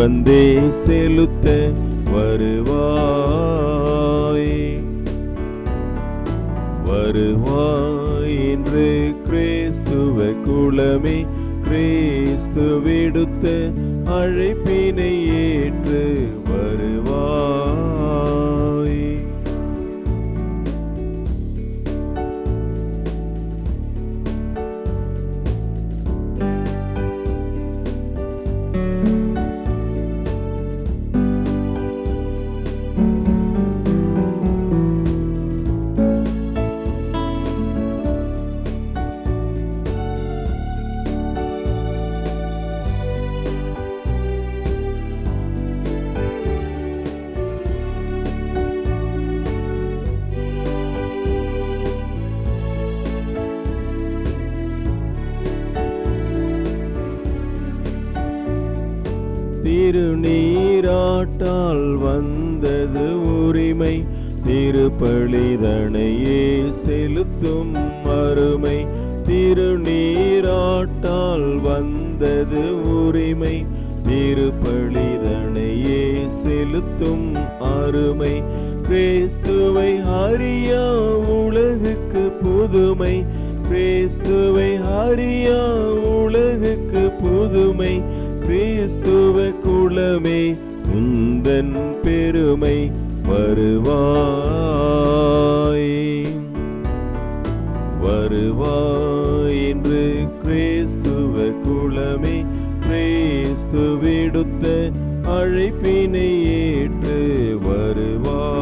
வந்தே செலுத்த வருவாய் வருவாய் என்று கிறிஸ்துவ குலமே கிறிஸ்து விடுத்த அழைப்பினை ஏற்று வருவாய். திருநீராட்டால் வந்தது உரிமை திருப்பலிதனையே செலுத்தும் அருமை. திருநீராட்டால் வந்தது உரிமை திருப்பலிதனையே செலுத்தும் அருமை. கிறிஸ்துவை அறியா உலகுக்கு புதுமை கிறிஸ்துவை அறியா உலகுக்கு புதுமை. கிறிஸ்துவ குலமே உந்தன் பெருமை வருவாய் வருவாய் என்று கிறிஸ்துவ குலமே கிறிஸ்து விடுத்த அழைப்பினை ஏற்று வருவாய்.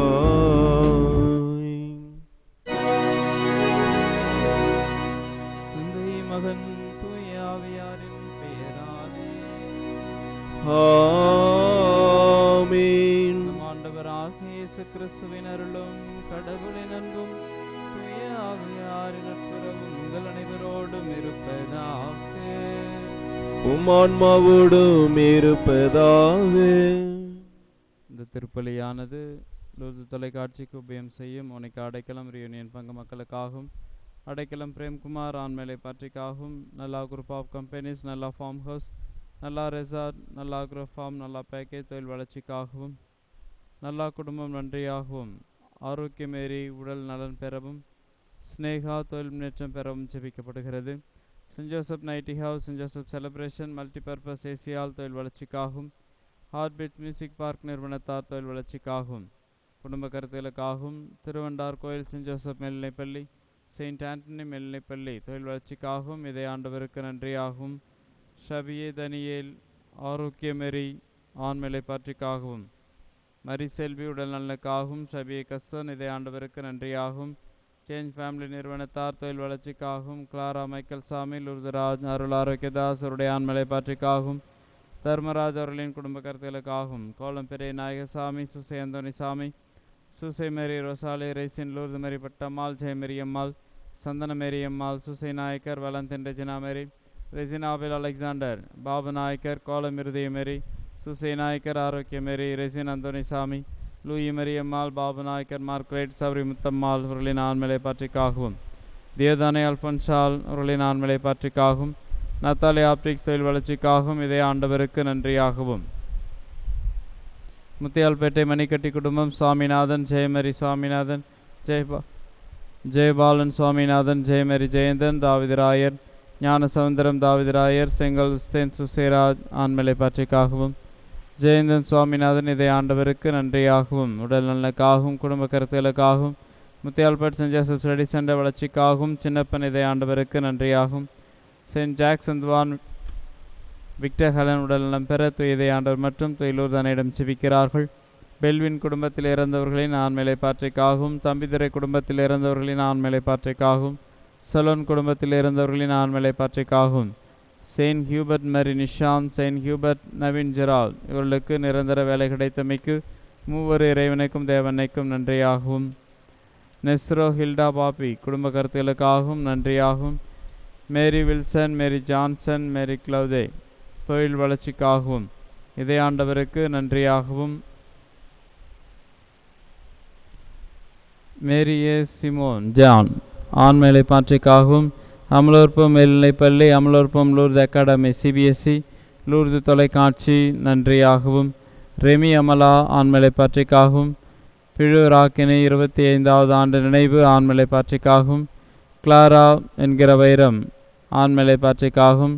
தந்தை மகன் தூய ஆவியாரின் பெயராலே ஆமென். நம் ஆண்டவராகிய இயேசு கிறிஸ்துவின் அருளும் கடவுளின் அன்பும் தூய ஆவியாரின் நட்புறவும் உங்கள் அனைவரோடும் இருப்பதாக. உம் ஆன்மாவோடும் இருப்பதாக. இந்த திருப்பலியானது லூர்து தொலைக்காட்சிக்கு உபயம் செய்யும் உனக்கு அடைக்கலம் ரியூனியன் பங்கு மக்களுக்காகவும் அடைக்கலம் பிரேம்குமார் ஆண்மேலை பற்றிக்காகவும் நல்லா குரூப் ஆஃப் கம்பெனிஸ் நல்லா ஃபார்ம் ஹவுஸ் நல்லா ரெசார்ட் நல்லா அக்ரோ ஃபார்ம் நல்லா பேக்கேஜ் தொழில் வளர்ச்சிக்காகவும் நல்லா குடும்பம் நன்றியாகவும் ஆரோக்கியமேறி உடல் நலன் பெறவும் ஸ்னேகா தொழில் முன்னேற்றம் பெறவும் ஜெபிக்கப்படுகிறது. Saint Joseph nighty house saint Joseph celebration multipurpose ஏசியால் தொழில் வளர்ச்சிக்காகவும் ஹார்ட் பீட்ஸ் மியூசிக் பார்க் நிறுவனத்தார் தொழில் வளர்ச்சிக்காகவும் குடும்ப கருத்துகளுக்காகவும் திருவண்டார் கோயில் சென்ட் ஜோசப் மேல்நிலைப்பள்ளி செயின்ட் ஆண்டனி மேல்நிலைப்பள்ளி தொழில் வளர்ச்சிக்காகவும் இதை ஆண்டவருக்கு நன்றியாகவும் ஷபியே தனியேல் ஆரோக்கியமெறி ஆண்மேலை பற்றிக்காகவும் மரி செல்வி உடல் நலனுக்காகவும் ஷபியே கஸ்ஸன் இதை ஆண்டவருக்கு நன்றியாகவும் சேஞ்ச் ஃபேமிலி நிறுவனத்தார் தொழில் வளர்ச்சிக்காகவும் கிளாரா மைக்கேல் சாமி லூர்தராஜ் அருள் ஆரோக்கியதாஸ் அவருடைய ஆண்மலை பற்றிக்காகவும் தர்மராஜ் அவர்களின் குடும்ப கருத்துகளுக்காகவும் கோலம் பெரிய நாயகசாமி சுசை அந்தோனி சாமி சுசை மேரி ரொசாலி ரைசின் லூர்து மேரி பட்டம்மாள் ஜெயமேரி அம்மாள் சந்தன மேரி அம்மாள் சுசை நாயக்கர் வலந்தின் ரெஜினா மேரி ரெசினாபில் அலெக்சாண்டர் பாபு நாயக்கர் கோலம் இருதய மேரி சுசை நாயக்கர் ஆரோக்கிய மேரி ரெசின் அந்தோனி சாமி லூயி மரியம்மாள் பாபு நாயக்கர் மார்க்ரேட் சௌரி முத்தம்மாள் அவர்களின் ஆண்மலை பற்றிக்காகவும் தியோதானே அல்பன்ஷால் அவர்களின் ஆண்மலை பற்றிக்காகவும் நத்தாலி ஆப்டிக்ஸ் தொழில் வளர்ச்சிக்காகவும் இதை ஆண்டவருக்கு நன்றியாகவும் முத்தியால்பேட்டை மணிக்கட்டி குடும்பம் சுவாமிநாதன் ஜெயமரி சுவாமிநாதன் ஜெயபாலன் சுவாமிநாதன் ஜெயமரி ஜெயந்தன் தாவிதராயர் ஞான சவுந்தரம் தாவிதராயர் செங்கல் உஸ்தேன் சுசேராஜ் ஆண்மலை பற்றிக்காகவும் ஜெயந்தன் சுவாமிநாதன் இதை ஆண்டவருக்கு நன்றியாகவும் உடல் நலனுக்காகவும் குடும்ப கருத்துகளுக்காகவும் Muthialpet saint Joseph study centre வளர்ச்சிக்காகவும் சின்னப்பன் இதை ஆண்டவருக்கு நன்றியாகும் செயின்ட் ஜாக்சன் துவான் விக்டர் ஹலன் உடல் நலம் பெற துயதை ஆண்டவர் மற்றும் துயிலூர் தன்னிடம் செபிக்கிறார்கள். பெல்வின் குடும்பத்தில் இறந்தவர்களின் ஆண்மலை பாற்றைக்காகவும் தம்பிதுரை குடும்பத்தில் இறந்தவர்களின் ஆண்மலை பாற்றைக்காகவும் சலோன் குடும்பத்தில் இறந்தவர்களின் ஆண்மலை பாற்றைக்காகவும் saint Hubert Mary Nishanth saint Hubert Naveen ஜெரால் இவர்களுக்கு நிரந்தர வேலை கிடைத்தமைக்கு மூவர் இறைவனுக்கும் தேவனைக்கும் நன்றியாகவும் நெஸ்ரோ ஹில்டா பாப்பி குடும்ப கருத்துகளுக்காகவும் நன்றியாகவும் மேரி வில்சன் மேரி ஜான்சன் மேரி கிளவுதே தொழில் வளர்ச்சிக்காகவும் இதை ஆண்டவருக்கு நன்றியாகவும் மேரியே சிமோன் ஜான் ஆண்மேலை பாற்றைக்காகவும் அமலோற்பம் மேல்நிலைப்பள்ளி அமலோற்பம் லூர்து அகாடமி சிபிஎஸ்சி லூர்து தொலைக்காட்சி நன்றியாகவும், ரெமி அமலா ஆண்மலை பற்றிக்காகவும், பிழூராக்கினை 25வது ஆண்டு நினைவு ஆண்மலை பற்றிக்காகவும், கிளாரா என்கிற வைரம் ஆண்மலை பற்றிக்காகவும்,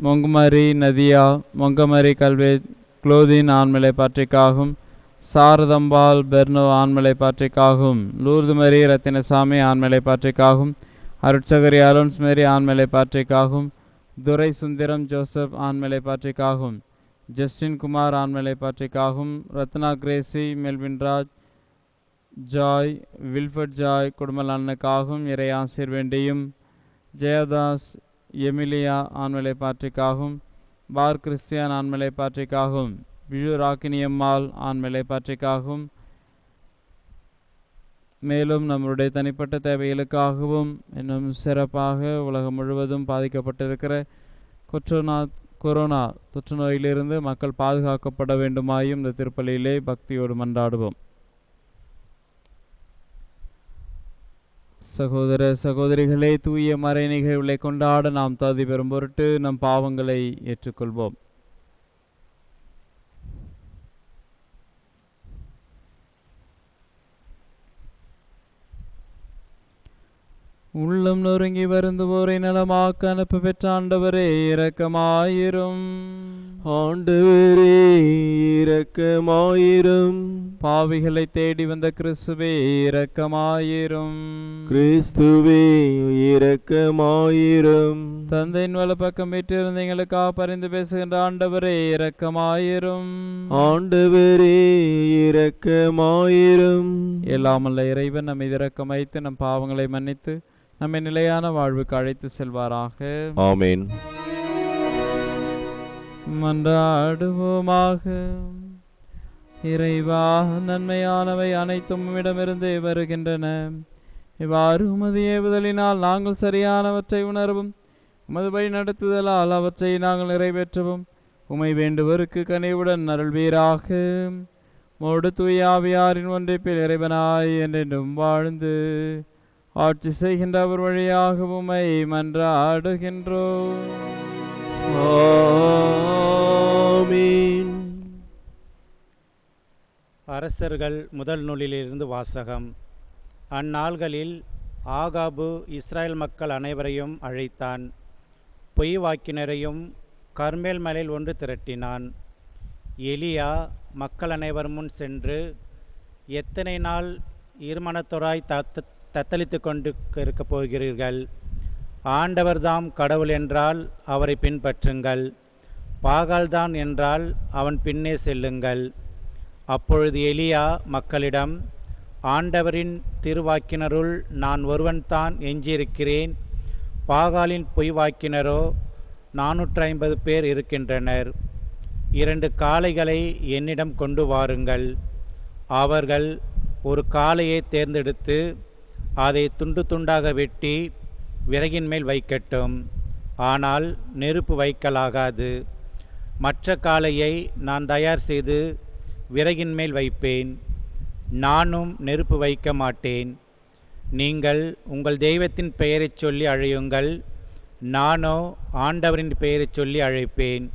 மொங்குமரி நதியா, மொங்கமரி கல்வே குளோதின் ஆண்மலை பற்றிக்காகவும், சாரதம்பால் பெர்னோ ஆண்மலை பற்றிக்காகவும், லூர்து மரி ரத்தினசாமி ஆண்மலை பற்றிக்காகவும், அருட்சகரி அலோன்ஸ் மேரி ஆண்மலை பற்றிக்காகவும், துரை சுந்தரம் ஜோசப் ஆண்மலை பற்றிக்காகவும், ஜஸ்டின் குமார் ஆண்மலை பற்றிக்காகவும், Rathna Gracy, Melvinraj, Joy, Wilfred Joy குடும்பநலனுக்காகவும் இறை ஆசீர் வேண்டியும், ஜெயதாஸ், எமிலியா ஆண்மலை பாற்றிக்காகவும், பார் கிறிஸ்டியான் ஆண்மலை பாற்றிக்காகவும், விழு ராக்கினியம்மாள் ஆண்மலை பாற்றிக்காகவும், மேலும் நம்முடைய தனிப்பட்ட தேவைகளுக்காகவும், இன்னும் சிறப்பாக உலகம் முழுவதும் பாதிக்கப்பட்டிருக்கிற கொரோனா தொற்று நோயிலிருந்து மக்கள் பாதுகாக்கப்பட வேண்டுமாயும் இந்த திருப்பலியிலே பக்தியோடு மன்றாடுவோம். சகோதர சகோதரிகளே, தூய மறை நிகழ்வுகளை கொண்டாட நாம் தகுதி பெறும் பொருட்டு நம் பாவங்களை ஏற்றுக்கொள்வோம். உள்ளம் நொறுங்கி வருந்துவோரை நலமாக்க அனுப்ப பெற்ற ஆண்டவரே இரக்கமாயிரும். ஆண்டவரே இரக்கமாயிரும். பாவிகளை தேடி வந்த கிறிஸ்துவே இரக்கமாயிரும். கிறிஸ்துவே இரக்கமாயிரும். தந்தையின் வலப்பக்கம் வீட்டிலிருந்து எங்களுக்காக பரிந்து பேசுகின்ற ஆண்டவரே இரக்கமாயிரும். ஆண்டவரே இரக்கமாயிரும். எல்லாமல்ல இறைவன் நம்மை இரக்கம் வைத்து நம் பாவங்களை மன்னித்து நம்மை நிலையான வாழ்வுக்கு அழைத்து செல்வாராக. ஆமென். மன்றாடுவோமாக. இறைவா, நன்மையானவை அனைத்தும் உம்மிடமிருந்து வருகின்றன. இவ்வாறு உமது ஏவுதலினால் நாங்கள் சரியானவற்றை உணரவும், உமது வழி நடத்துதலால் அவற்றை நாங்கள் நிறைவேற்றவும் உமை வேண்டுவருக்கு கனிவுடன் அருள்வீராக. மோடு தூயாவியாரின் ஒன்றிப்பில் இறைவனாய் என்றென்றும் வாழ்ந்து ஆட்சி செய்கின்ற அவர் வழியாக உம்மை மன்றாடுகின்றோம். ஆமென். அரசர்கள் முதல் நூலிலிருந்து வாசகம். அந்நாள்களில் ஆகாபு இஸ்ராயல் மக்கள் அனைவரையும் அழைத்தான். பொய் வாக்கினரையும் கர்மேல் மலையில் ஒன்று திரட்டினான். எலியா மக்கள் அனைவர் முன் சென்று, எத்தனை நாள் இருமனத்தோராய் தத்தளித்து கொண்டு இருக்கப் போகிறீர்கள்? ஆண்டவர்தாம் கடவுள் என்றால் அவரை பின்பற்றுங்கள், பாகால்தான் என்றால் அவன் பின்னே செல்லுங்கள். அப்பொழுது எலியா மக்களிடம், ஆண்டவரின் திருவாக்கினருள் நான் ஒருவன்தான் எஞ்சியிருக்கிறேன். பாகாலின் பொய் வாக்கினரோ 450 பேர் இருக்கின்றனர். 2 காளைகளை என்னிடம் கொண்டு வாருங்கள். அவர்கள் ஒரு காளையை தேர்ந்தெடுத்து அதை துண்டு துண்டாக வெட்டி விறகின் மேல் வைக்கட்டும், ஆனால் நெருப்பு வைக்கலாகாது. மற்ற காளையை நான் தயார் செய்து விறகின் மேல் வைப்பேன், நானும் நெருப்பு வைக்க மாட்டேன். நீங்கள் உங்கள் தெய்வத்தின் பெயரைச் சொல்லி அழையுங்கள், நானோ ஆண்டவரின் பெயரைச் சொல்லி அழைப்பேன்.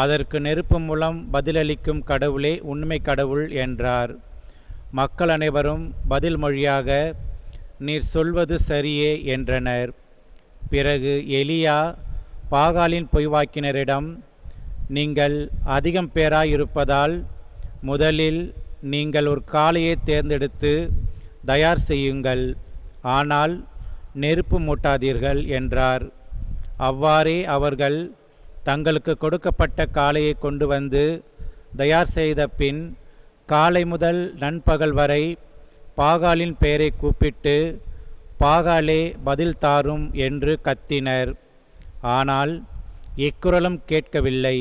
அதற்கு நெருப்பு மூலம் பதிலளிக்கும் கடவுளே உண்மை கடவுள் என்றார். மக்கள் அனைவரும் பதில் மொழியாக, நீர் சொல்வது சரியே என்றனர். பிறகு எலியா பாகாலின் பொய்வாக்கினரிடம், நீங்கள் அதிகம் பேராயிருப்பதால் முதலில் நீங்கள் ஒரு காளையை தேர்ந்தெடுத்து தயார் செய்யுங்கள், ஆனால் நெருப்பு மூட்டாதீர்கள் என்றார். அவ்வாறே அவர்கள் தங்களுக்கு கொடுக்கப்பட்ட காளையை கொண்டு வந்து தயார் செய்த பின் காலை முதல் நண்பகல் வரை பாகாலின் பெயரை கூப்பிட்டு, பாகாலே பதில் தாரும் என்று கத்தினர். ஆனால் எக்குரலும் கேட்கவில்லை,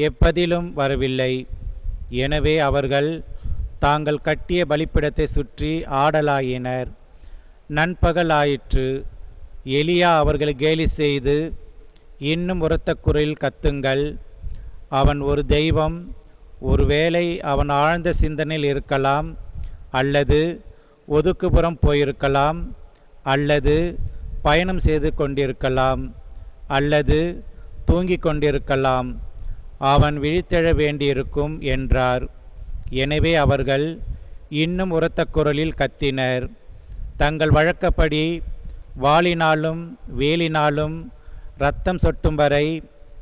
எப்பதிலும் வரவில்லை. எனவே அவர்கள் தாங்கள் கட்டிய பலிப்பிடத்தை சுற்றி ஆடலாயினர். நண்பகல் ஆயிற்று. எலியா அவர்களை கேலி செய்து, இன்னும் உரத்த குரலில் கத்துங்கள், அவன் ஒரு தெய்வம். ஒருவேளை அவன் ஆழ்ந்த சிந்தனையில் இருக்கலாம், அல்லது ஒதுக்குப்புறம் போயிருக்கலாம், அல்லது பயணம் செய்து கொண்டிருக்கலாம், அல்லது தூங்கிக் கொண்டிருக்கலாம், அவன் விழித்தெழ வேண்டியிருக்கும் என்றார். எனவே அவர்கள் இன்னும் உரத்த குரலில் கத்தினர். தங்கள் வழக்கப்படி வாளினாலும் வேலினாலும் இரத்தம் சொட்டும் வரை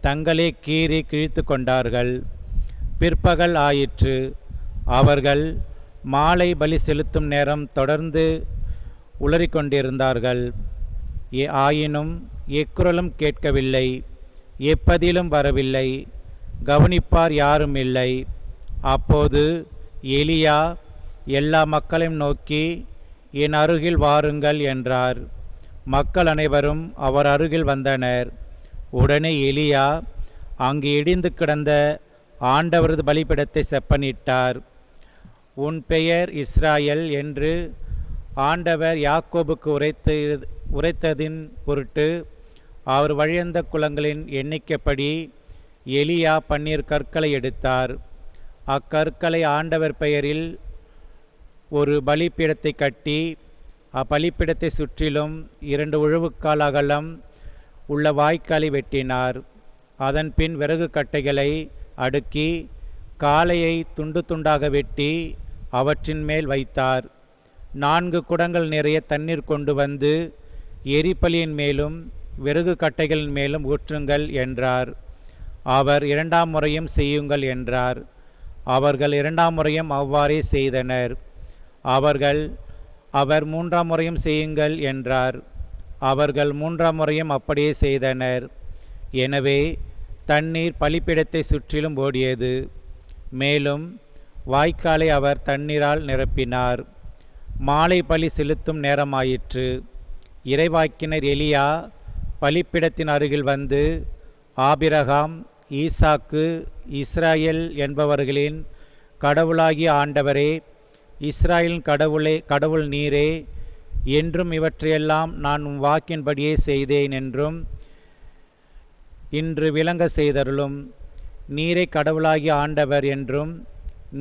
தங்களே கீறி கிழித்து கொண்டார்கள். பிற்பகல் ஆயிற்று. அவர்கள் மாலை பலி செலுத்தும் நேரம் தொடர்ந்து உளறிக்கொண்டிருந்தார்கள். ஆயினும் எக்குரலும் கேட்கவில்லை, எப்பதிலும் வரவில்லை, கவனிப்பார் யாரும் இல்லை. அப்போது எலியா எல்லா மக்களையும் நோக்கி, என் அருகில் வாருங்கள் என்றார். மக்கள் அனைவரும் அவர் அருகில் வந்தனர். உடனே எலியா அங்கு இடிந்து கிடந்த ஆண்டவரது பலிபீடத்தை செப்பனிட்டார். உன் பெயர் இஸ்ராயேல் என்று ஆண்டவர் யாக்கோபுக்கு உரைத்ததின் பொருட்டு அவர் வழியந்த குலங்களின் எண்ணிக்கைப்படி எலியா 12 கற்களை எடுத்தார். அக்கற்களை ஆண்டவர் பெயரில் ஒரு பலிபீடத்தை கட்டி அப்பலிப்பீடத்தை சுற்றிலும் 2 உழவுக்கால் அகலம் உள்ள வாய்க்காலை வெட்டினார். அதன் பின் விறகு கட்டைகளை அடுக்கி காளையை துண்டு துண்டாக வெட்டி அவற்றின் மேல் வைத்தார். 4 குடங்கள் நிறைய தண்ணீர் கொண்டு வந்து எரிபலியின் மேலும் விறகு கட்டைகளின் மேலும் ஊற்றுங்கள் என்றார். அவர் 2ஆம் முறையும் செய்யுங்கள் என்றார். அவர்கள் 2ஆம் முறையும் அவ்வாறே செய்தனர். அவர் 3ஆம் முறையும் செய்யுங்கள் என்றார். அவர்கள் 3ஆம் முறையும் அப்படியே செய்தனர். எனவே தண்ணீர் பலிபீடத்தை சுற்றிலும் ஓடியது. மேலும் வாய்க்காலை அவர் தண்ணீரால் நிரப்பினார். மாலை பலி செலுத்தும் நேரமாயிற்று. இறைவாக்கினர் எலியா பலிபீடத்தின் அருகில் வந்து, ஆபிரகாம், ஈசாக்கு, இஸ்ராயேல் என்பவர்களின் கடவுளாகிய ஆண்டவரே, இஸ்ராயேலின் கடவுள் நீரே, என்றும் இவற்றையெல்லாம் நான் உம் வாக்கின்படியே செய்தேன் என்றும் இன்று விளங்க செய்தருளும். நீரே கடவுளாகிய ஆண்டவர் என்றும்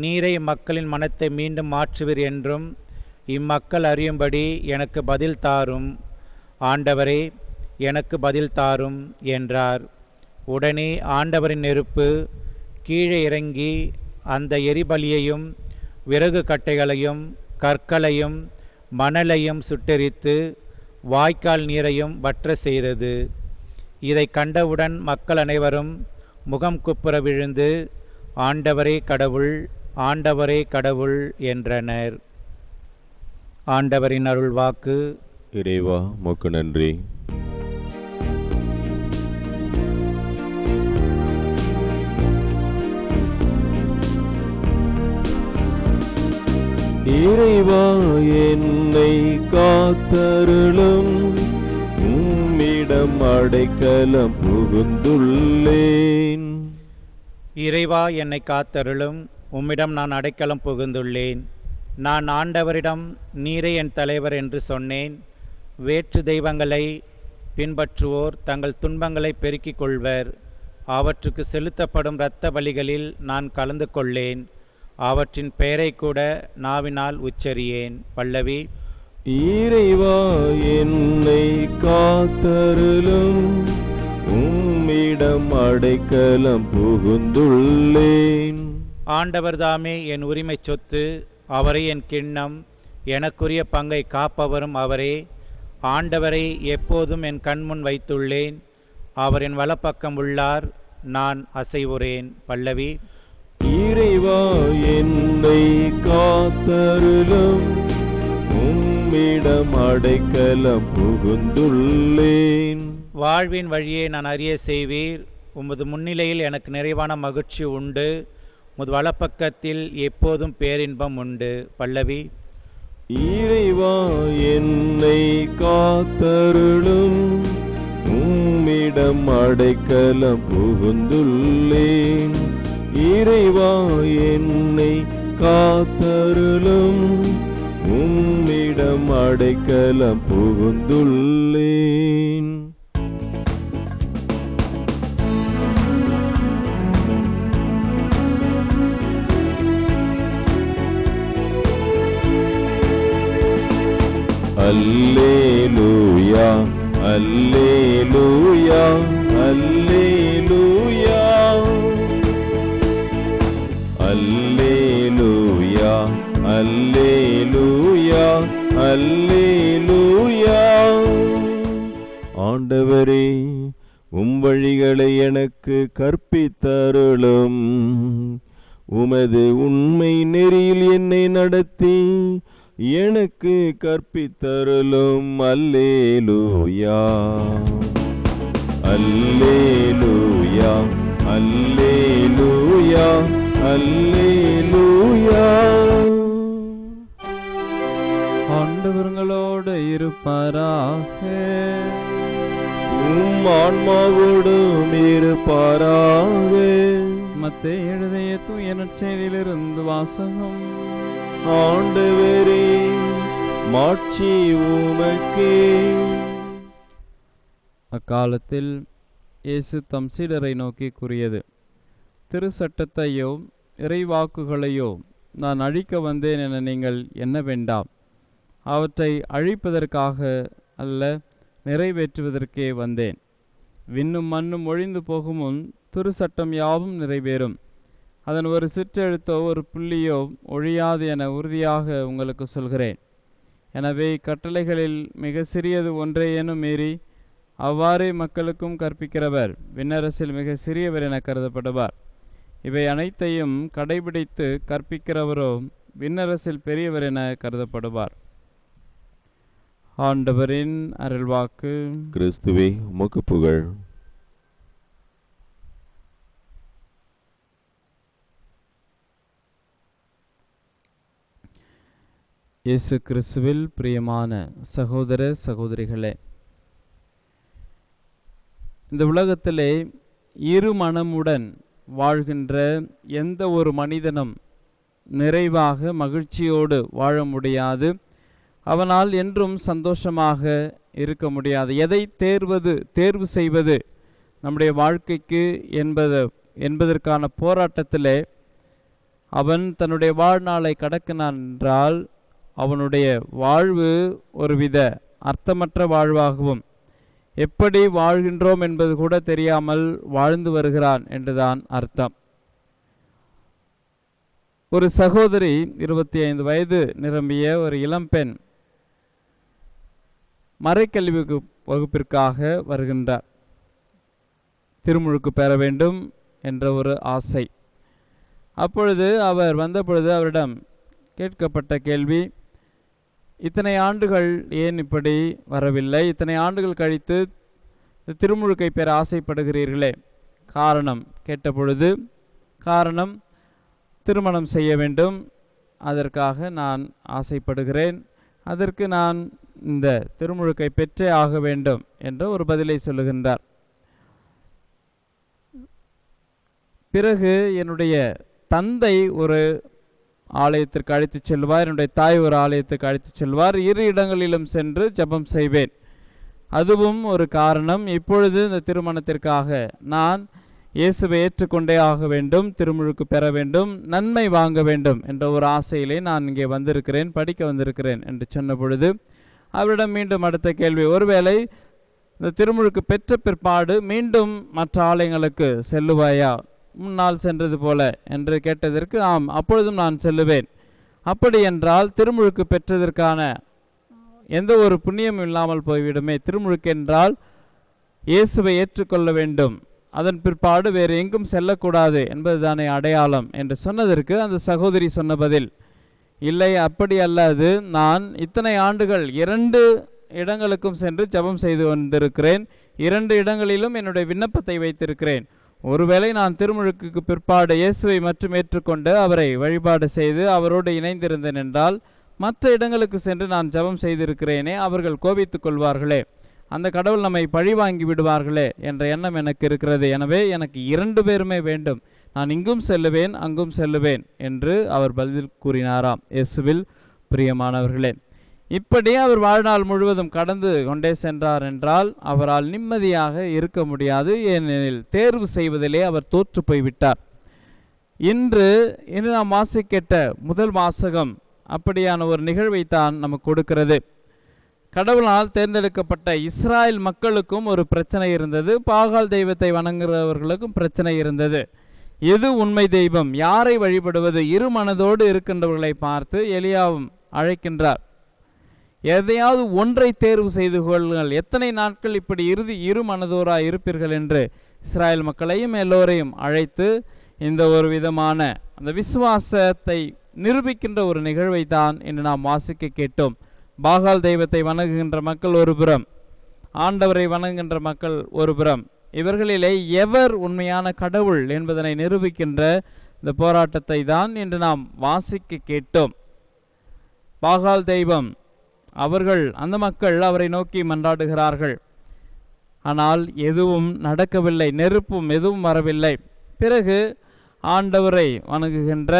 நீரே மக்களின் மனத்தை மீண்டும் மாற்றுவீர் என்றும் இம்மக்கள் அறியும்படி எனக்கு பதில் தாரும். ஆண்டவரே, எனக்கு பதில் தாரும் என்றார். உடனே ஆண்டவரின் நெருப்பு கீழே இறங்கி அந்த எரிபலியையும் விறகு கட்டைகளையும் கற்களையும் மணலையும் சுட்டெரித்து வாய்க்கால் நீரையும் வற்ற செய்தது. இதை கண்டவுடன் மக்கள் அனைவரும் முகம் குப்புற விழுந்து, ஆண்டவரே கடவுள், ஆண்டவரே கடவுள் என்றனர். ஆண்டவரின் அருள் வாக்கு. இறைவா உமக்கு நன்றி. இறைவா என்னை காத்தருளும், உம்மிடம் அடைக்கலம் புகுந்துள்ளேன். இறைவா என்னை காத்தருளும், உம்மிடம் நான் அடைக்கலம் புகுந்துள்ளேன். நான் ஆண்டவரிடம் நீரே என் தலைவர் என்று சொன்னேன். வேற்று தெய்வங்களை பின்பற்றுவோர் தங்கள் துன்பங்களை பெருக்கிக் கொள்வர். அவற்றுக்கு செலுத்தப்படும் இரத்த பலிகளில் நான் கலந்து கொள்ளேன். அவற்றின் பெயரை கூட நாவினால் உச்சரியேன். பல்லவி. இறைவா என்னை காத்தருளும், உம்மிடம் அடைக்கலம் புகுந்துள்ளேன். ஆண்டவர்தாமே என் உரிமை சொத்து, அவரே என் கிண்ணம், எனக்குரிய பங்கை காப்பவரும் அவரே. ஆண்டவரை எப்போதும் என் கண்முன் வைத்துள்ளேன். அவர் என் வலப்பக்கம் உள்ளார், நான் அசைவுறேன். பல்லவி. இறைவா என்னை காத்தருளும், உம்மிடம் அடைக்கலம் புகுந்துள்ளேன். வாழ்வின் வழியே நான் அறிய செய்வீர். உமது முன்னிலையில் எனக்கு நிறைவான மகிழ்ச்சி உண்டு. உமது வலப்பக்கத்தில் எப்போதும் பேரின்பம் உண்டு. பல்லவி. இறைவா என்னை காத்தருளும், உம்மிடம் அடைக்கலம் புகுந்துள்ளேன். இறைவா என்னை காத்தருளும், உம்மிடம் அடைக்கலம் புகுந்துள்ளேன். அல்லேலூயா, அல்லேலூயா, அல்லேலூயா. அல்லேலூயா அல்லேலூயா. ஆண்டவரே, உம் வழிகளை எனக்கு கற்பித்தருளும். உமது உண்மை நெறியில் என்னை நடத்தி எனக்கு கற்பித்தருளும். அல்லேலூயா அல்லேலூயா அல்லேலூயா அல்லேலூயா. ஆண்டவர்களோடு இருப்பாராக. உம் ஆன்மாவோடும் இருப்பாராக. மத்தேயு எழுதிய தூய நற்செய்தியிலிருந்து வாசகம். ஆண்டவரே, மாட்சி உமக்கே. அக்காலத்தில் இயேசு தம் சீடரை நோக்கி கூறியது, திருச்சட்டத்தையோ இறைவாக்குகளையோ நான் அழிக்க வந்தேன் என நீங்கள் எண்ண வேண்டாம். அவற்றை அழிப்பதற்காக அல்ல, நிறைவேற்றுவதற்கே வந்தேன். விண்ணும் மண்ணும் ஒழிந்து போகும் முன் திருச்சட்டம் யாவும் நிறைவேறும். அதன் ஒரு சிற்றெழுத்தோ ஒரு புள்ளியோ ஒழியாது என உறுதியாக உங்களுக்கு சொல்கிறேன். எனவே கட்டளைகளில் மிக சிறியது ஒன்றையேனும் மீறி அவ்வாறே மக்களுக்கும் கற்பிக்கிறவர் விண்ணரசில் மிக சிறியவர் என கருதப்படுவார். இவை அனைத்தையும் கடைபிடித்து கற்பிக்கிறவரோ விண்ணரசில் பெரியவர் என கருதப்படுவார். ஆண்டவரின் அருள்வாக்கு. கிறிஸ்துவே, உமக்கு புகழ். இயேசு கிறிஸ்துவில் பிரியமான சகோதர சகோதரிகளே, இந்த உலகத்திலே இரு மனமுடன் வாழ்கின்ற எந்த ஒரு மனிதனும் நிறைவாக மகிழ்ச்சியோடு வாழ முடியாது. அவனால் என்றும் சந்தோஷமாக இருக்க முடியாது. எதை தேர்வு செய்வது நம்முடைய வாழ்க்கைக்கு என்பதற்கான போராட்டத்திலே அவன் தன்னுடைய வாழ்நாளை கடக்கினான் என்றால் அவனுடைய வாழ்வு ஒருவித அர்த்தமற்ற வாழ்வாகவும், எப்படி வாழ்கின்றோம் என்பது கூட தெரியாமல் வாழ்ந்து வருகிறான் என்றுதான் அர்த்தம். ஒரு சகோதரி 25 வயது நிரம்பிய ஒரு இளம்பெண் மறைக்கல்வி வகுப்பிற்காக வருகின்றார். திருமுழுக்கு பெற வேண்டும் என்ற ஒரு ஆசை. அப்பொழுது அவர் வந்தபொழுது அவரிடம் கேட்கப்பட்ட கேள்வி, இத்தனை ஆண்டுகள் ஏன் இப்படி வரவில்லை? இத்தனை ஆண்டுகள் கழித்து திருமுழுக்கை பெற ஆசைப்படுகிறீர்களே, காரணம் கேட்டபொழுது, காரணம் திருமணம் செய்ய வேண்டும், அதற்காக நான் ஆசைப்படுகிறேன், அதற்கு நான் இந்த திருமுழுக்கை பெற்றே ஆக வேண்டும் என்ற ஒரு பதிலை சொல்லுகின்றார். பிறகு என்னுடைய தந்தை ஒரு ஆலயத்திற்கு அழைத்து செல்வார், என்னுடைய தாய் ஒரு ஆலயத்துக்கு அழைத்து செல்வார், இரு இடங்களிலும் சென்று ஜெபம் செய்வேன், அதுவும் ஒரு காரணம். இப்பொழுது இந்த திருமணத்திற்காக நான் இயேசுவை ஏற்றுக்கொண்டே ஆக வேண்டும், திருமுழுக்கு பெற வேண்டும், நன்மை வாங்க வேண்டும் என்ற ஒரு ஆசையிலே நான் இங்கே வந்திருக்கிறேன், படிக்க வந்திருக்கிறேன் என்று சொன்ன பொழுது அவரிடம் மீண்டும் அடுத்த கேள்வி, ஒருவேளை இந்த திருமுழுக்கு பெற்ற பிற்பாடு மீண்டும் மற்ற ஆலயங்களுக்கு செல்லுவாயா, முன்னால் சென்றது போல என்று கேட்டதற்கு, ஆம், அப்பொழுதும் நான் செல்லுவேன். அப்படி என்றால் திருமுழுக்கு பெற்றதற்கான எந்த ஒரு புண்ணியமும் இல்லாமல் போய்விடுமே. திருமுழுக்கு என்றால் இயேசுவை ஏற்றுக்கொள்ள வேண்டும், அதன் பிற்பாடு வேறு எங்கும் செல்லக்கூடாது என்பதுதானே அடையாளம் என்று சொன்னதற்கு அந்த சகோதரி சொன்ன பதில், இல்லை, அப்படி அல்லது, நான் இத்தனை ஆண்டுகள் 2 இடங்களுக்கும் சென்று ஜெபம் செய்து வந்திருக்கிறேன், 2 இடங்களிலும் என்னுடைய விண்ணப்பத்தை வைத்திருக்கிறேன். ஒருவேளை நான் திருமுழுக்கு பிற்பாடு இயேசுவை மட்டும் ஏற்றுக்கொண்டு அவரை வழிபாடு செய்து அவரோடு இணைந்திருந்தேன் என்றால் மற்ற இடங்களுக்கு சென்று நான் ஜெபம் செய்திருக்கிறேனே, அவர்கள் கோபித்துக் கொள்வார்களே, அந்த கடவுள் நம்மை பழி வாங்கி விடுவார்களே என்ற எண்ணம் எனக்கு இருக்கிறது. எனவே எனக்கு 2 பேருமே வேண்டும், நான் இங்கும் செல்லுவேன் அங்கும் செல்லுவேன் என்று அவர் பதில் கூறினாராம். இயேசுவில் பிரியமானவர்களே, இப்படி அவர் வாழ்நாள் முழுவதும் கடந்து கொண்டே சென்றார் என்றால் அவரால் நிம்மதியாக இருக்க முடியாது. ஏனெனில் தேர்வு செய்வதிலே அவர் தோற்று போய்விட்டார். இன்று நாம் வாசிக்கிட்ட முதல் வாசகம் அப்படியான ஒரு நிகழ்வைத்தான் நமக்கு கொடுக்கிறது. கடவுளால் தேர்ந்தெடுக்கப்பட்ட இஸ்ராயல் மக்களுக்கும் ஒரு பிரச்சனை இருந்தது, பாகால் தெய்வத்தை வணங்குகிறவர்களுக்கும் பிரச்சனை இருந்தது. எது உண்மை தெய்வம், யாரை வழிபடுவது? இரு மனதோடு இருக்கின்றவர்களை பார்த்து எலியாவும் அழைக்கின்றார். எதையாவது ஒன்றை தேர்வு செய்து கொள்ளுங்கள், எத்தனை நாட்கள் இப்படி இரு மனதோராய் இருப்பீர்கள் என்று இஸ்ராயல் மக்களையும் எல்லோரையும் அழைத்து இந்த ஒரு விதமான அந்த விசுவாசத்தை நிரூபிக்கின்ற ஒரு நிகழ்வை தான் என்று நாம் வாசிக்க கேட்டோம். பாகால் தெய்வத்தை வணங்குகின்ற மக்கள் ஒரு புறம், ஆண்டவரை வணங்குகின்ற மக்கள் ஒரு புறம், இவர்களிலே எவர் உண்மையான கடவுள் என்பதனை நிரூபிக்கின்ற இந்த போராட்டத்தை தான் என்று நாம் வாசிக்க கேட்டோம். பாகால் தெய்வம், அவர்கள் அந்த மக்கள் அவரை நோக்கி மன்றாடுகிறார்கள். ஆனால் எதுவும் நடக்கவில்லை, நெருப்பும் எதுவும் வரவில்லை. பிறகு ஆண்டவரை வணங்குகின்ற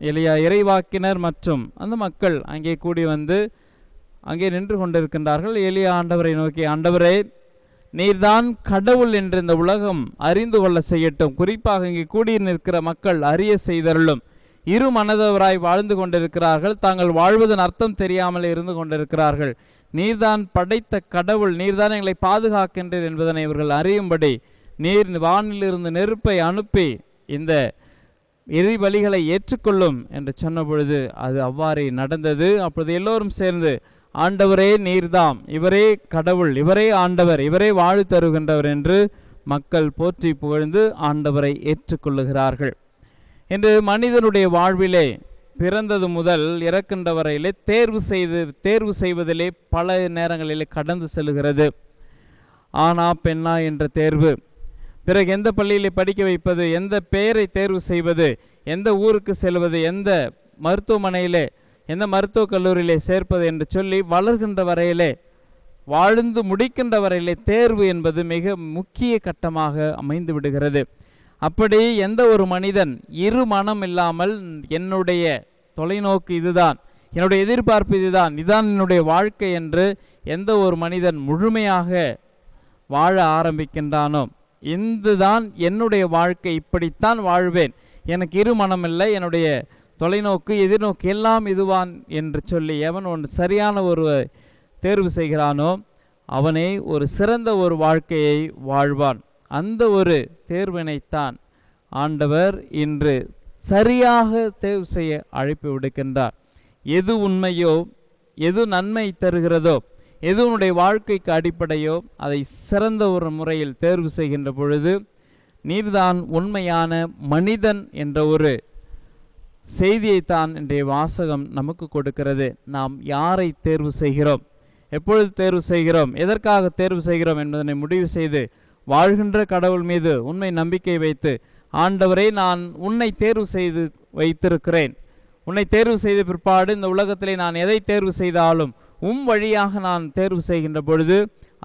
எலியா இறைவாக்கினர் மற்றும் அந்த மக்கள் அங்கே கூடி வந்து அங்கே நின்று கொண்டிருக்கின்றார்கள். எலியா ஆண்டவரை நோக்கி, ஆண்டவரே, நீர்தான் கடவுள் என்று இந்த உலகம் அறிந்து கொள்ள செய்யட்டும், குறிப்பாக இங்கே கூடி நிற்கிற மக்கள் அறிய செய்தருளும். இரு மனதவராய் வாழ்ந்து கொண்டிருக்கிறார்கள், தாங்கள் வாழ்வதன் அர்த்தம் தெரியாமல் இருந்து கொண்டிருக்கிறார்கள். நீர்தான் படைத்த கடவுள், நீர்தான் எங்களை பாதுகாக்கின்றீர் என்பதனை இவர்கள் அறியும்படி நீர் வானிலிருந்து நெருப்பை அனுப்பி இந்த எரிபலிகளை ஏற்றுக்கொள்ளும் என்று சொன்ன பொழுது அது அவ்வாறே நடந்தது. அப்பொழுது எல்லோரும் சேர்ந்து, ஆண்டவரே நீர்தாம், இவரே கடவுள், இவரே ஆண்டவர், இவரே வாழ் தருகின்றவர் என்று மக்கள் போற்றி புகழ்ந்து ஆண்டவரை ஏற்றுக்கொள்ளுகிறார்கள். என்று மனிதனுடைய வாழ்விலே பிறந்தது முதல் இறக்கின்ற வரையிலே தேர்வு செய்வதிலே பல நேரங்களிலே கடந்து செல்கிறது. ஆனா பெண்ணா என்ற தேர்வு, பிறகு எந்த பள்ளியிலே படிக்க வைப்பது, எந்த பெயரை தேர்வு செய்வது, எந்த ஊருக்கு செல்வது, எந்த மருத்துவமனையிலே எந்த மருத்துவக் கல்லூரியிலே சேர்ப்பது என்று சொல்லி வளர்கின்ற வரையிலே, வாழ்ந்து முடிக்கின்ற வரையிலே தேர்வு என்பது மிக முக்கிய கட்டமாக அமைந்து விடுகிறது. அப்படி எந்த ஒரு மனிதன் இரு மனம் இல்லாமல் என்னுடைய தொலைநோக்கு இதுதான், என்னுடைய எதிர்பார்ப்பு இதுதான், இதுதான் என்னுடைய வாழ்க்கை என்று எந்த ஒரு மனிதன் முழுமையாக வாழ ஆரம்பிக்கின்றானோ, இதுதான் என்னுடைய வாழ்க்கை, இப்படித்தான் வாழ்வேன், எனக்கு இரு மனம் இல்லை, என்னுடைய தொலைநோக்கு எதிர்நோக்கு எல்லாம் இதுவான் என்று சொல்லி எவன் ஒன்று சரியான ஒரு தேர்வு செய்கிறானோ அவனே ஒரு சிறந்த ஒரு வாழ்க்கையை வாழ்வான். அந்த ஒரு தேர்வினைத்தான் ஆண்டவர் இன்று சரியாக தேர்வு செய்ய அழைப்பு விடுக்கின்றார். எது உண்மையோ, எது நன்மை தருகிறதோ, எது உன்னுடைய வாழ்க்கைக்கு அடிப்படையோ அதை சிறந்த ஒரு முறையில் தேர்வு செய்கின்ற பொழுது நீர்தான் உண்மையான மனிதன் என்ற ஒரு செய்தியைத்தான் இன்றைய வாசகம் நமக்கு கொடுக்கிறது. நாம் யாரை தேர்வு செய்கிறோம், எப்பொழுது தேர்வு செய்கிறோம், எதற்காக தேர்வு செய்கிறோம் என்பதனை முடிவு செய்து வாழ்கின்ற கடவுள் மீது உண்மை நம்பிக்கை வைத்து, ஆண்டவரே நான் உன்னை தேர்வு செய்து வைத்திருக்கிறேன், உன்னை தேர்வு செய்த பிற்பாடு இந்த உலகத்திலே நான் எதை தேர்வு செய்தாலும் வழியாக நான் தேர்வு செய்கின்ற பொழுது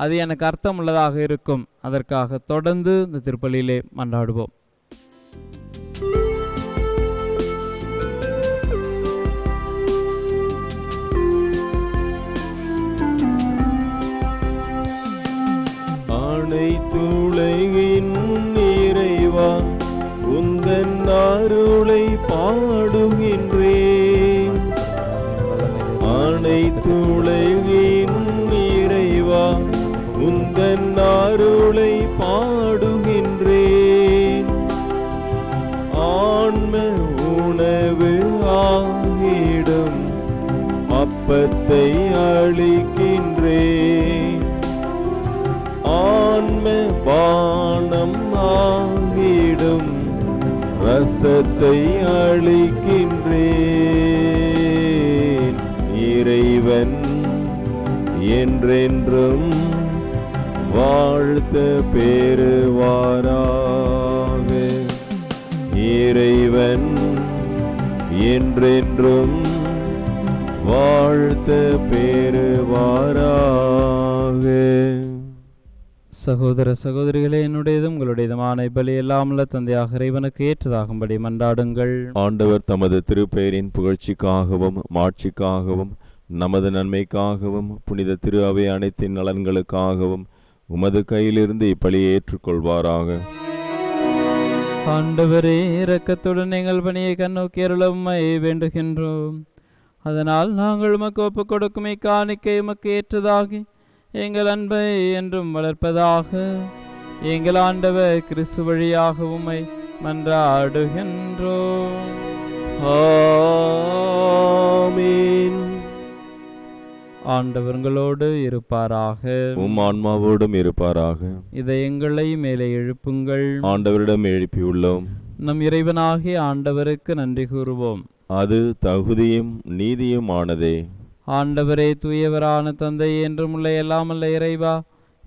அது எனக்கு அர்த்தம் உள்ளதாக இருக்கும். அதற்காக தொடர்ந்து இந்த திருப்பலியிலே மன்றாடுவோம். அனைத்துலகின் இறைவா, உந்தன் அருளை பாடுகின்றேன். அனைத்துலகின் இறைவா, உந்தன் அருளை பாடுகின்றேன். ஆன்ம உணவு ஆகிடும் அப்பத்தை அளிக்கின்றேன். ஆன்ம பானம் ஆகிடும் ரசத்தை அளிக்கின்றேன். இறைவன் என்றென்றும் வாழ்த்த பெறுவாராக. இறைவன் என்றென்றும் வாழ்த்த பெறுவாராக. சகோதர சகோதரிகளே, என்னுடையதும் உங்களுடையதுமான பலி எல்லாமல்ல தந்தையாக இறைவனுக்கு ஏற்றதாகும்படி மன்றாடுங்கள். ஆண்டவர் தமது திருப்பெயரின் புகழ்ச்சிக்காகவும் மாட்சிக்காகவும் நமது நன்மைக்காகவும் புனித திரு அவை அனைத்தின் நலன்களுக்காகவும் உமது கையிலிருந்து இப்பலியை ஏற்றுக்கொள்வாராக. ஆண்டவரே, இரக்கத்துடன் எங்கள் பணியை கண்ணோக்கி அருளவும்மை வேண்டுகின்றோம். அதனால் நாங்கள் உமக்கு ஒப்புக் கொடுக்கும் இக்காணிக்கை உமக்கு ஏற்றதாகி எங்கள் அன்பை என்றும் வளர்ப்பதாக. எங்கள் ஆண்டவர் கிறிஸ்து வழியாக உம்மை மன்றாடுகின்றோம். ஆமென். ஆண்டவர்களோடு இருப்பாராக. உம் ஆன்மாவோடும் இருப்பாராக. இதயங்களை மேலே எழுப்புங்கள். ஆண்டவரிடம் எழுப்பியுள்ளோம். நம் இறைவனாகிய ஆண்டவருக்கு நன்றி கூறுவோம். அது தகுதியும் நீதியும் ஆனதே. ஆண்டவரே, தூயவரான தந்தை, என்றும் உள்ள எல்லாமல்ல இறைவா,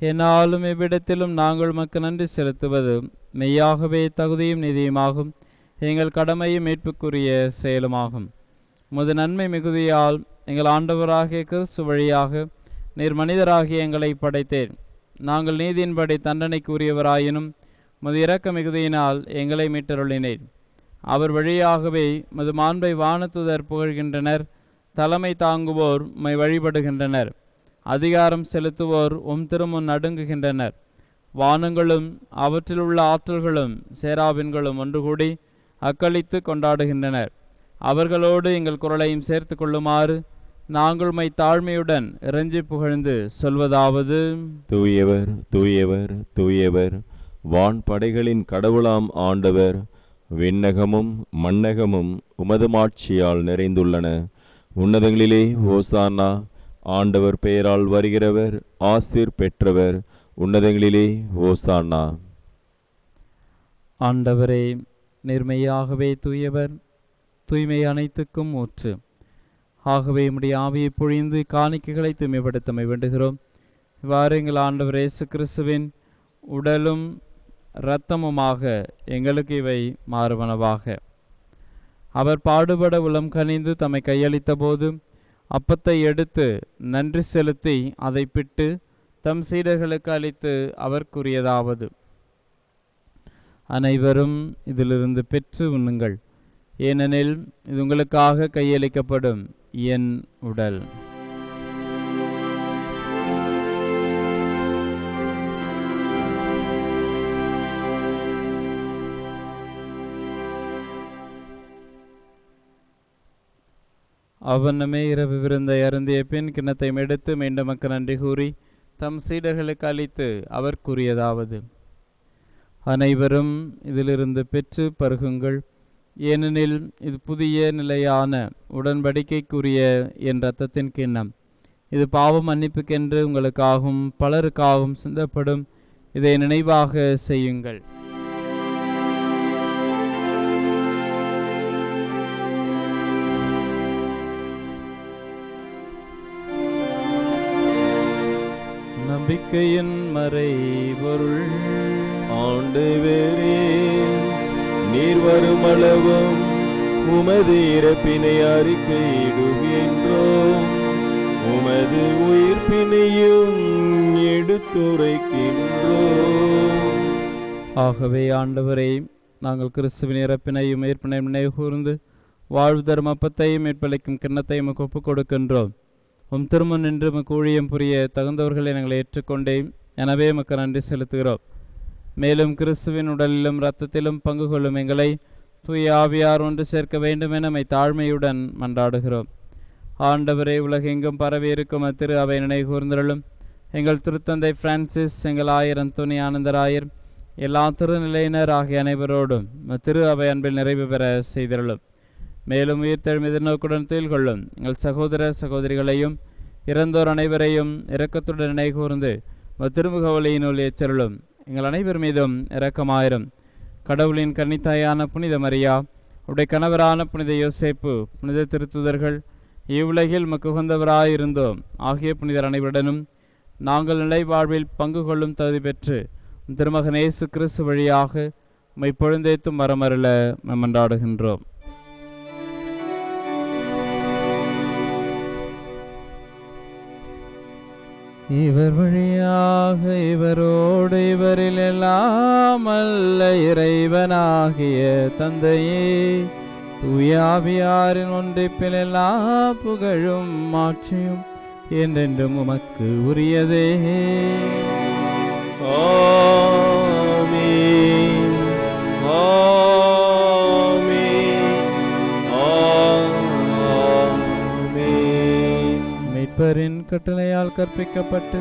என்னாலும் எவ்விடத்திலும் நாங்கள் உமக்கு நன்றி செலுத்துவது மெய்யாகவே தகுதியும் நீதியுமாகும். எங்கள் கடமையும் மீட்புக்குரிய செயலுமாகும். உமது நன்மை மிகுதியால் எங்கள் ஆண்டவராகிய கிறிஸ்து வழியாக நீர் மனிதராகிய எங்களை படைத்தேன். நாங்கள் நீதியின்படி தண்டனைக்குரியவராயினும் உமது இரக்க மிகுதியினால் எங்களை மீட்டருளினேன். அவர் வழியாகவே உமது மாண்பை வானத்துதர் புகழ்கின்றனர். தலைமை தாங்குவோர் உம்மை வழிபடுகின்றனர். அதிகாரம் செலுத்துவோர் உம் திருமுன் நடுங்குகின்றனர். வானங்களும் அவற்றில் உள்ள ஆற்றல்களும் சேராபின்களும் ஒன்று கூடி அக்களித்து கொண்டாடுகின்றனர். அவர்களோடு எங்கள் குரலையும் சேர்த்து கொள்ளுமாறு நாங்கள் உம்மை தாழ்மையுடன் இறைஞ்சி புகழ்ந்து சொல்வதாவது: தூயவர், தூயவர், தூயவர், வான் படைகளின் கடவுளாம் ஆண்டவர். விண்ணகமும் மண்ணகமும் உமது மாட்சியால் நிறைந்துள்ளன. உன்னதங்களிலே ஓசானா. ஆண்டவர் பெயரால் வருகிறவர் ஆசீர் பெற்றவர். உன்னதங்களிலே ஓசானா. ஆண்டவரே, நேர்மையாகவே தூயவர், தூய்மை அனைத்துக்கும் ஊற்று. ஆகவே உம்முடைய ஆவியை பொழிந்து காணிக்கைகளை தூய்மைப்படுத்தமை வேண்டுகிறோம். இவ்வாறு எங்கள் ஆண்டவர் இயேசு கிறிஸ்துவின் உடலும் இரத்தமுமாக எங்களுக்கு இவை மாறுவனவாக. அவர் பாடுபட உளம் கனிந்து தம்மை கையளித்த போது அப்பத்தை எடுத்து நன்றி செலுத்தி அதை பிட்டு தம் சீடர்களுக்கு அளித்து அவர் கூறியதாவது: அனைவரும் இதிலிருந்து பெற்று உண்ணுங்கள், ஏனெனில் இது உங்களுக்காக கையளிக்கப்படும் என் உடல். அவ்வண்ணமே இரவு விருந்தை அருந்திய பின் கிண்ணத்தை எடுத்து மீண்டும் மக்கள் நன்றி கூறி தம் சீடர்களுக்கு அளித்து அவர் கூறியதாவது: அனைவரும் இதிலிருந்து பெற்று பருகுங்கள், ஏனெனில் இது புதிய நிலையான உடன்படிக்கைக்குரிய என் இரத்தத்தின் கிண்ணம். இது பாவம் மன்னிப்புக்கென்று உங்களுக்காகவும் பலருக்காகவும் சிந்தப்படும். இதை நினைவாக செய்யுங்கள். நம்பிக்கையின் மறைபொருள். ஆண்டவரே, நீர் வருமளவும் உமது இறப்பினை அறிக்கையிடுகின்றோம், உமது உயிர்ப்பினையும் எடுத்துரைக்கின்றோம். ஆகவே ஆண்டவரே, நாங்கள் கிறிஸ்துவின் இறப்பினையும் உயிர்ப்பினையும் நினைவு கூர்ந்து வாழ்வு தரும் அப்பத்தையும் மீட்பளிக்கும் கிண்ணத்தையும் ஒப்புக் கொடுக்கின்றோம். உம் திருமுன் நின்று உமக்கு ஊழியம் புரிய தகுந்தவர்களை நாங்கள் ஏற்றுக்கொண்டேன். எனவே உமக்கு நன்றி செலுத்துகிறோம். மேலும் கிறிஸ்துவின் உடலிலும் இரத்தத்திலும் பங்கு கொள்ளும் எங்களை தூய ஆவியார் ஒன்று சேர்க்க வேண்டும் என நம்மை தாழ்மையுடன் மன்றாடுகிறோம். ஆண்டவரே, உலகெங்கும் பரவி இருக்கும் திரு அவை நினைவு கூர்ந்தருளும். எங்கள் திருத்தந்தை பிரான்சிஸ், எங்கள் ஆயர் அந்தோனி ஆனந்தராயர், எல்லா திருநிலையினர் ஆகிய அனைவரோடும் திரு அவை அன்பில் நிறைவு பெற செய்தருளும். மேலும் உயிர்த்தெழும் எதிர்நோக்குடன் துயில் கொள்ளும் எங்கள் சகோதர சகோதரிகளையும் இறந்தோர் அனைவரையும் இரக்கத்துடன் நினைவு கூர்ந்து திருமுக ஒளியினுள் ஏற்றருளும். எங்கள் அனைவர் மீதும் இரக்கமாயிரும். கடவுளின் கன்னித்தாயான புனித மரியா, உடைய கணவரான புனித யோசேப்பு, புனித திருத்துதர்கள், இவ்வுலகில் மக்குகந்தவராயிருந்தோம் ஆகிய புனிதர் அனைவருடனும் நாங்கள் நிலை வாழ்வில் பங்கு கொள்ளும் தகுதி பெற்று திருமகன் இயேசு கிறிஸ்து வழியாக உம்மை பொழுந்தேத்தும் வரமருள மன்றாடுகின்றோம். இவர் வழியாக இவரோடு இவரில் எல்லாம் அல்ல இறைவனாகிய தந்தையே, தூய ஆவியாரின் ஒன்றிப்பில் எல்லா புகழும் மாட்சியும் என்றென்றும் உமக்கு உரியதே. ஆமென். மீட்பரின் கட்டளையால் கற்பிக்கப்பட்டு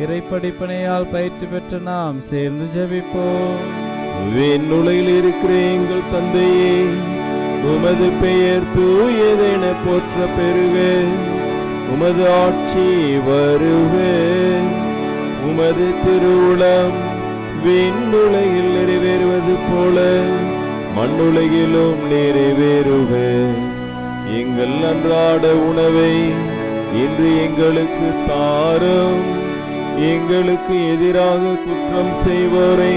இறைப்படிப்பனையால் பயிற்சி பெற்று நாம் சேர்ந்து ஜெபிப்போம். விண்ணுலகில் இருக்கிற எங்கள் தந்தையே, உமது பெயர் தூயதென போற்ற பெறுக. உமது ஆட்சி வருக. உமது திருவுளம் விண்ணுலகில் நிறைவேறுவது போல மண்ணுலகிலும் நிறைவேறுக. எங்கள் அன்றாட உணவை இன்று எங்களுக்கு தாரும். எங்களுக்கு எதிராக குற்றம் செய்வோரை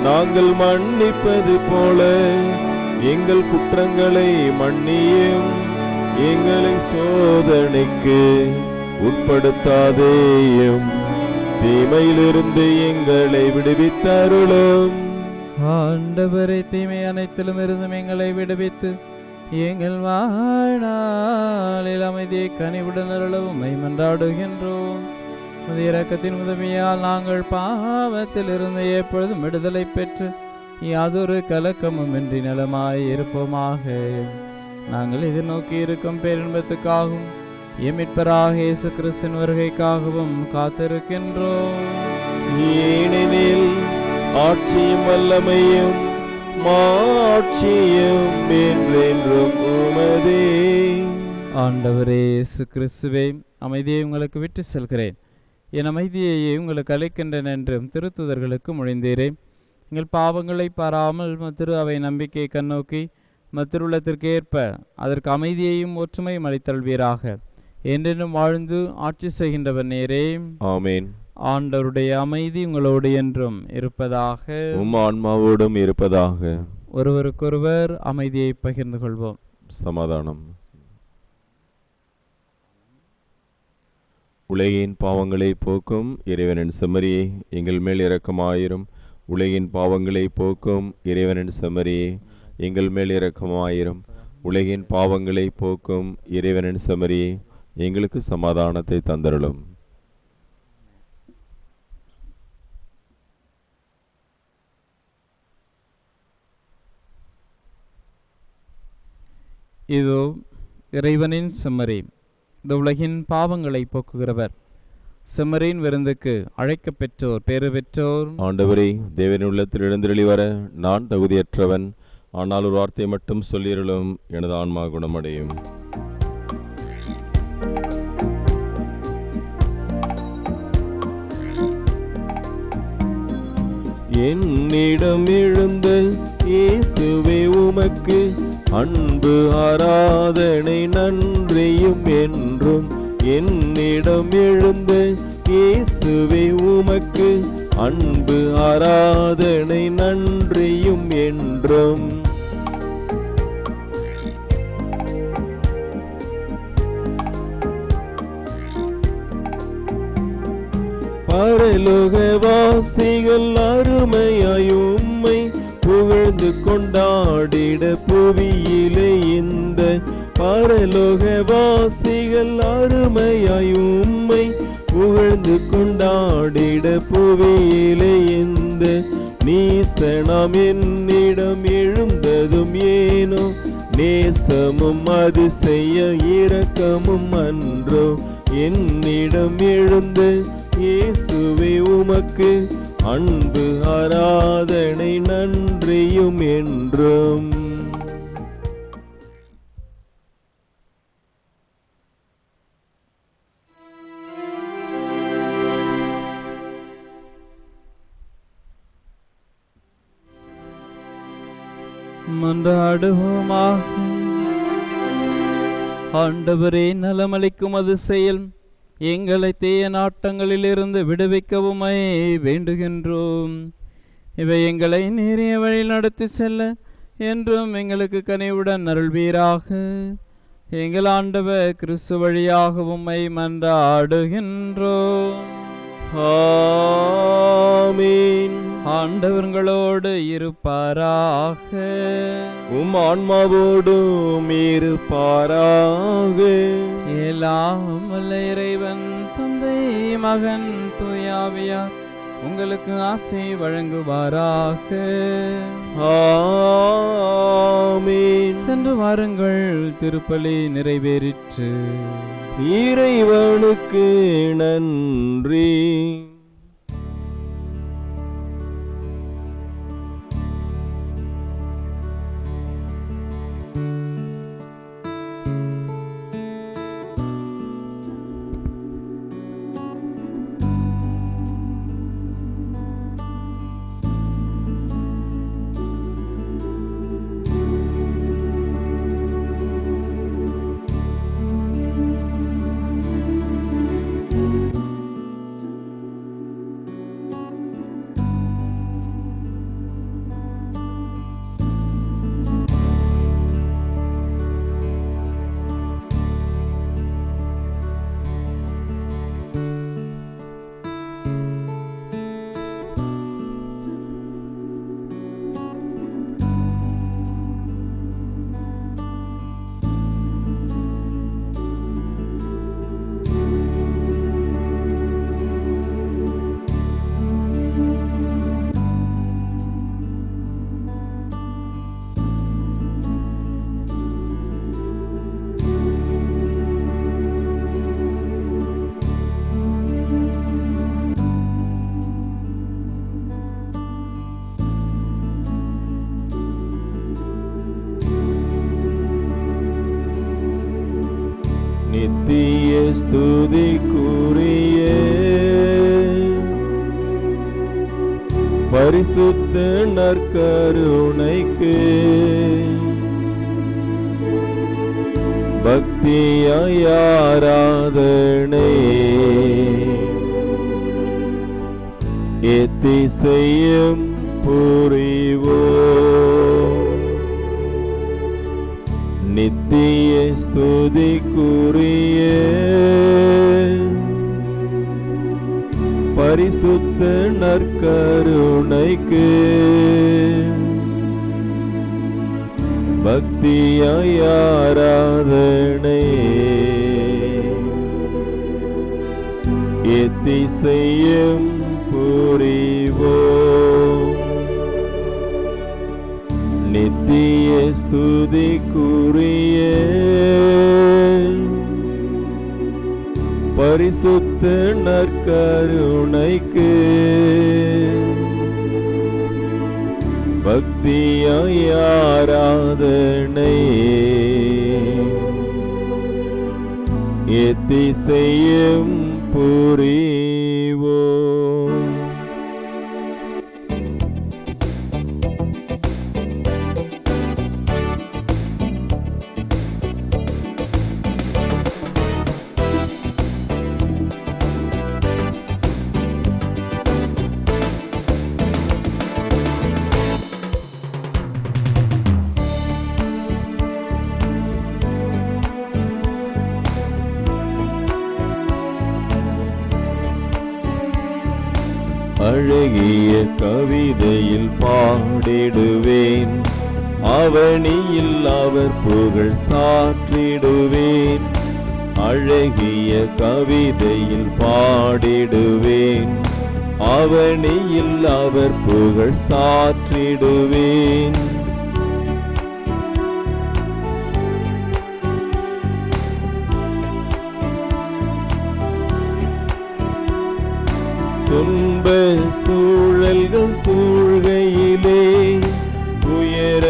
நாங்கள் மன்னிப்பது போல எங்கள் குற்றங்களை மன்னியும். எங்களை சோதனைக்கு உட்படுத்தாதேயும், தீமையிலிருந்து எங்களை விடுவித்தருளும். ஆண்டவரை தீமை அனைத்திலும் இருந்தும் எங்களை விடுவித்து எங்கள் வாழ்நாளில் அமைதியை கனிவுடன் அருளவும் உம்மை மன்றாடுகின்றோம். உமது இரக்கத்தின் உதவியால் நாங்கள் பாவத்தில் இருந்து எப்பொழுதும் விடுதலை பெற்று யாதொரு கலக்கமும் இன்றி நலமாய் இருப்போமாக. நாங்கள் எதிர்நோக்கி இருக்கும் பேரின்பத்துக்காகவும் எமிட்பராக இயேசு கிறிஸ்துவின் வருகைக்காகவும் காத்திருக்கின்றோம். ஏனெனில் ஆட்சியும் வல்லமையும் மாட்சியும் என்றென்றும் உமதே. ஆண்டவரே இயேசு கிறிஸ்துவே, அமைதியை உங்களுக்கு விட்டு செல்கிறேன், என் அமைதியையே உங்களுக்கு அளிக்கின்றேன் என்றும் திருத்துதர்களுக்கு மொழிந்தீரே. எங்கள் பாவங்களை பாராமல் திரு அவை நம்பிக்கையை கண்ணோக்கி திருவுள்ளத்திற்கு ஏற்ப அதற்கு அமைதியையும் ஒற்றுமையும் அளித்தல்வீராக. என்றென்றும் வாழ்ந்து ஆட்சி செய்கின்றவர் நேரே. ஆமேன். ஆண்டவருடைய அமைதி உங்களோடு என்றும் இருப்பதாக, உம் ஆன்மாவோடும் இருப்பதாக. ஒருவருக்கொருவர் அமைதியை பகிர்ந்து கொள்வோம். சமாதானம். உலகின் பாவங்களை போக்கும் இறைவனின் செம்மறியே, எங்கள் மேல் இரக்கமாயிரும். உலகின் பாவங்களை போக்கும் இறைவனின் செம்மறியே, எங்கள் மேல் இரக்கமாயிரும். உலகின் பாவங்களை போக்கும் இறைவனின் செம்மறியே, எங்களுக்கு சமாதானத்தை தந்தருளும். இதோ இறைவனின் செம்மறி, இந்த உலகின் பாவங்களை போக்குகிறவர். செம்மறியின் விருந்துக்கு அழைக்க பெற்றோர் பேறு பெற்றோர். ஆண்டவரே, தேவனின் உள்ளத்தில் எழுந்தருளி வர நான் தகுதியற்றவன், ஆனால் ஒரு வார்த்தை மட்டும் சொல்லியருளும், எனது ஆன்மா குணமடையும். என்னிடம் எழுந்த இயேசுவே உமக்கு அன்பு ஆராதனை நன்றியும் என்றும். என்னிடம் எழுந்த இயேசுவே உமக்கு அன்பு ஆராதனை நன்றியும் என்றும். பரலோகவாசிகள் அருமையாய் உம்மை புகழ்ந்து கொண்டாடிட புவியிலே இந்த பரலோகவாசிகள் அருமையாய் உம்மை புகழ்ந்து கொண்டாடிட புவியிலே இந்த நீசனாம் என்னிடம் எழுந்ததும் ஏனோ, நேசமும் அதிசய இரக்கமும் அன்றோ. என்னிடம் எழுந்த இயேசுவே உமக்கு அன்பு ஆராதனை நன்றியும் என்றும். மன்றாடுவோமாக. ஆண்டவரே, நலமளிக்கும் அது செயல் எங்களை தீய நாட்டங்களிலிருந்து விடுவிக்கவுமே வேண்டுகின்றோம். இவை எங்களை நேரிய வழி நடத்தி செல்ல என்றும் எங்களுக்கு கனிவுடன் அருள்வீராக. எங்கள் ஆண்டவர் கிறிஸ்து வழியாக உம்மை மன்றாடுகின்றோம். ஆமீன். ஆண்டவர்களோடு இருப்பாராக. உம் ஆன்மாவோடும் இருப்பாராக. எல்லாம் வல்ல இறைவன் தந்தை மகன் தூயாவியார் உங்களுக்கு ஆசை வழங்குவாராக. ஆமீன். சென்று வாருங்கள், திருப்பலி நிறைவேறிற்று. இறைவனுக்கு நன்றி. ஸ்துதிக்குரிய பரிசுத்த நற்கருணைக்கு பக்தியாய் ஆராதனை எத்திசையும் புரிவோம். நித்திய ஸ்துதிக்குரிய பரிசுத்த நற்கருணைக்கு பக்தியாய் ஆராதனை எத்திசையும் புரிவோம். நித்திய ஸ்துதிக்குரிய பரிசுத்த நற்கருணைக்கு பக்தியாய் ஆராதனை எத்திசையும் புரிவோம். அழகிய கவிதையில் பாடிடுவேன், அவனியில் அவர் புகழ் சாற்றிடுவேன். அழகிய கவிதையில் பாடிடுவேன், அவனியில் அவர் புகழ் சாற்றிடுவேன். துன்ப சூழல்கள் சூழ்கையிலே, உயர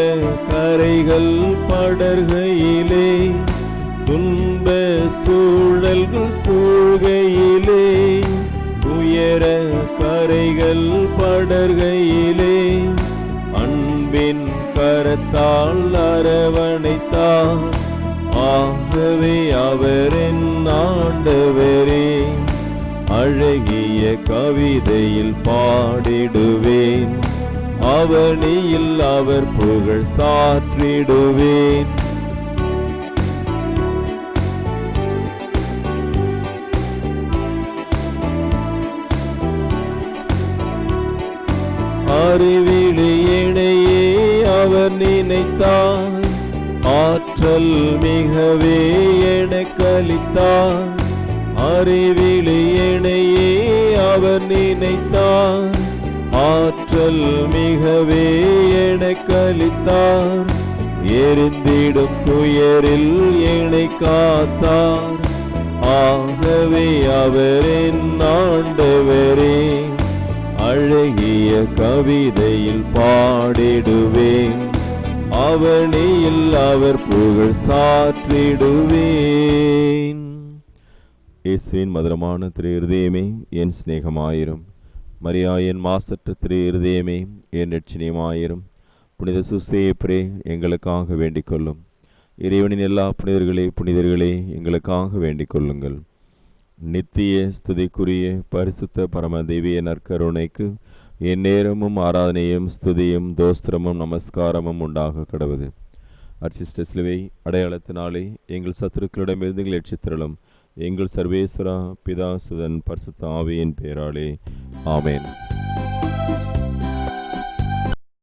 கரைகள் படர்கையிலே, துன்ப சூழல்கள் சூழ்கையிலே, உயர கரைகள் படர்கையிலே, அன்பின் கரத்தால் அரவணைத்தார். ஆகவே அவரின் ஆண்டவரே, அழகிய கவிதையில் பாடிடுவேன், அவனியில் அவர் புகழ் சாற்றிடுவேன். அறிவிலியினையே அவர் நினைத்தார், ஆற்றல் மிகவே எனக்களித்தார். அறிவிலியினையே அவர் நினைத்தார், ஆற்றல் மிகவே எனக்களித்தார். எரிந்திடும் துயரில் என்னை காத்தார். ஆகவே அவரின் ஆண்டவரே, அழகிய கவிதையில் பாடிடுவேன், அவனியில் அவர் புகழ் சாற்றிடுவேன். இயேசுவின் மதுரமான திரு இருதயமே என் சிநேகமாயிரும். மரியாயின் மாசற்ற திரு இருதயமே என் இரட்சணியமாயிரும். புனித சூசேப்பரே எங்களுக்காக வேண்டிக் கொள்ளும். இறைவனின் எல்லா புனிதர்களே எங்களுக்காக வேண்டிக் கொள்ளுங்கள். நித்திய ஸ்துதிக்குரிய பரிசுத்த பரம தெய்வீக நற்கருணைக்கு எந்நேரமும் ஆராதனையும் ஸ்துதியும் தோஸ்திரமும் நமஸ்காரமும் உண்டாக கடவுது. அர்ச்சிஷ்ட சிலுவை அடையாளத்தினாலே எங்கள் சத்துருக்களிடமிருந்து எங்கள் ரட்சித்தருளும். எங்கள் சர்வேஸ்வரா பிதா சுதன் பரிசுத்த ஆவியின் பெயராலே ஆமென்.